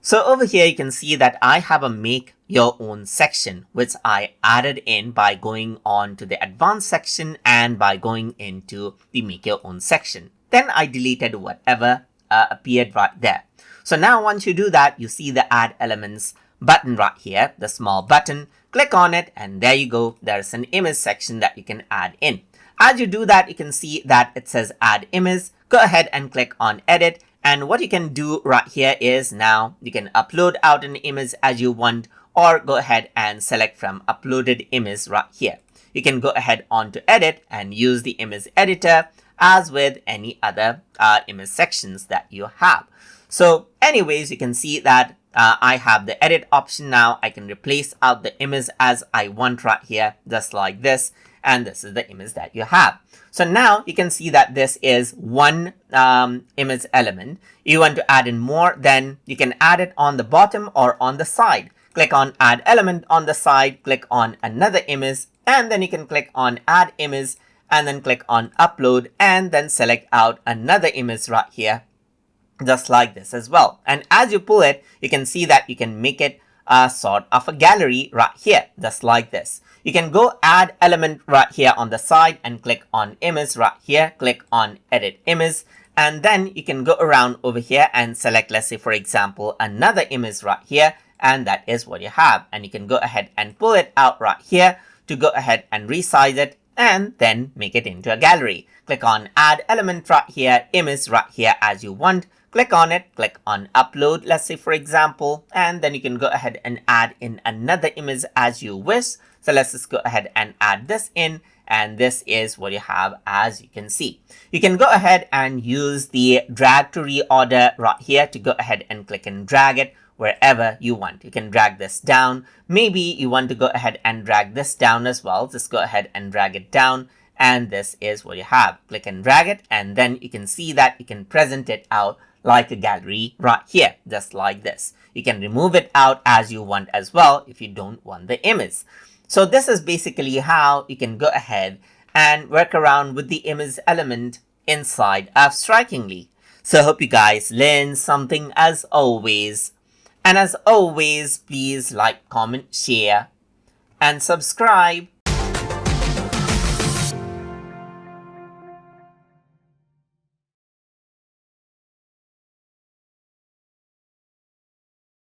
So over here, you can see that I have a make your own section, which I added in by going on to the advanced section and by going into the make your own section. Then I deleted whatever appeared right there. So now once you do that, you see the add elements button right here, the small button. Click on it and there you go. There's an image section that you can add in. As you do that, you can see that it says add image. Go ahead and click on edit. And what you can do right here is now you can upload out an image as you want, or go ahead and select from uploaded image right here. You can go ahead on to edit and use the image editor as with any other image sections that you have. So anyways, you can see that I have the edit option now. I can replace out the image as I want right here, just like this. And this is the image that you have. So now you can see that this is one image element. You want to add in more, then you can add it on the bottom or on the side. Click on add element on the side, click on another image, and then you can click on add image and then click on upload and then select out another image right here, just like this as well. And as you pull it, you can see that you can make it a sort of a gallery right here, just like this. You can go add element right here on the side and click on image right here, click on edit image, and then you can go around over here and select, let's say for example, another image right here, and that is what you have. And you can go ahead and pull it out right here to go ahead and resize it and then make it into a gallery. Click on add element right here, image right here as you want. Click on it, click on upload, let's say for example, and then you can go ahead and add in another image as you wish. So let's just go ahead and add this in, and this is what you have as you can see. You can go ahead and use the drag to reorder right here to go ahead and click and drag it wherever you want. You can drag this down. Maybe you want to go ahead and drag this down as well. Just go ahead and drag it down. And this is what you have. Click and drag it, and then you can see that you can present it out like a gallery right here, just like this. You can remove it out as you want as well if you don't want the image. So this is basically how you can go ahead and work around with the image element inside of Strikingly. So I hope you guys learned something as always. And as always, please like, comment, share, and subscribe.